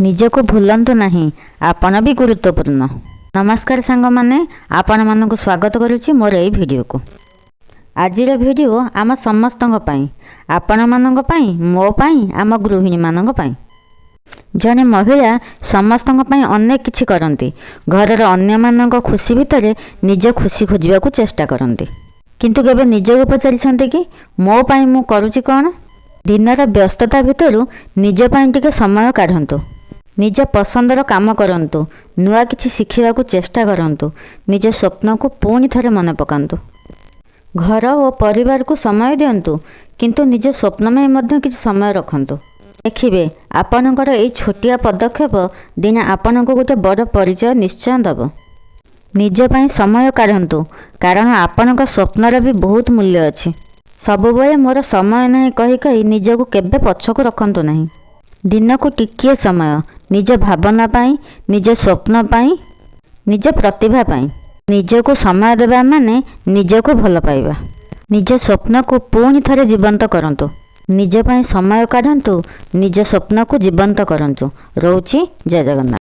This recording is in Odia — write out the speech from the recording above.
ନିଜକୁ ଭୁଲନ୍ତୁ ନାହିଁ, ଆପଣ ବି ଗୁରୁତ୍ୱପୂର୍ଣ୍ଣ। ନମସ୍କାର ସାଙ୍ଗମାନେ, ଆପଣମାନଙ୍କୁ ସ୍ୱାଗତ କରୁଛି ମୋର ଏହି ଭିଡ଼ିଓକୁ। ଆଜିର ଭିଡ଼ିଓ ଆମ ସମସ୍ତଙ୍କ ପାଇଁ, ଆପଣମାନଙ୍କ ପାଇଁ, ମୋ ପାଇଁ, ଆମ ଗୃହିଣୀମାନଙ୍କ ପାଇଁ। ଜଣେ ମହିଳା ସମସ୍ତଙ୍କ ପାଇଁ ଅନେକ କିଛି କରନ୍ତି। ଘରର ଅନ୍ୟମାନଙ୍କ ଖୁସି ଭିତରେ ନିଜ ଖୁସି ଖୋଜିବାକୁ ଚେଷ୍ଟା କରନ୍ତି। କିନ୍ତୁ କେବେ ନିଜକୁ ପଚାରିଛନ୍ତି କି, ମୋ ପାଇଁ ମୁଁ କରୁଛି କ'ଣ? ଦିନର ବ୍ୟସ୍ତତା ଭିତରୁ ନିଜ ପାଇଁ ଟିକେ ସମୟ କାଢ଼ନ୍ତୁ। ନିଜ ପସନ୍ଦର କାମ କରନ୍ତୁ, ନୂଆ କିଛି ଶିଖିବାକୁ ଚେଷ୍ଟା କରନ୍ତୁ, ନିଜ ସ୍ୱପ୍ନକୁ ପୁଣି ଥରେ ମନେ ପକାନ୍ତୁ। ଘର ଓ ପରିବାରକୁ ସମୟ ଦିଅନ୍ତୁ, କିନ୍ତୁ ନିଜ ସ୍ୱପ୍ନ ପାଇଁ ମଧ୍ୟ କିଛି ସମୟ ରଖନ୍ତୁ। ଦେଖିବେ, ଆପଣଙ୍କର ଏହି ଛୋଟିଆ ପଦକ୍ଷେପ ଦିନେ ଆପଣଙ୍କୁ ଗୋଟେ ବଡ଼ ପରିଚୟ ନିଶ୍ଚୟ ଦେବ। ନିଜ ପାଇଁ ସମୟ କାଢ଼ନ୍ତୁ, କାରଣ ଆପଣଙ୍କ ସ୍ୱପ୍ନର ବି ବହୁତ ମୂଲ୍ୟ ଅଛି। ସବୁବେଳେ ମୋର ସମୟ ନାହିଁ କହି କହି ନିଜକୁ କେବେ ପଛକୁ ରଖନ୍ତୁ ନାହିଁ। ଦିନକୁ ଟିକିଏ ସମୟ ନିଜ ଭାବନା ପାଇଁ, ନିଜ ସ୍ୱପ୍ନ ପାଇଁ, ନିଜ ପ୍ରତିଭା ପାଇଁ। ନିଜକୁ ସମୟ ଦେବା ମାନେ ନିଜକୁ ଭଲ ପାଇବା। ନିଜ ସ୍ୱପ୍ନକୁ ପୁଣି ଥରେ ଜୀବନ୍ତ କରନ୍ତୁ। ନିଜ ପାଇଁ ସମୟ କାଢ଼ନ୍ତୁ, ନିଜ ସ୍ୱପ୍ନକୁ ଜୀବନ୍ତ କରନ୍ତୁ। ରହୁଛି, ଜୟ ଜଗନ୍ନାଥ।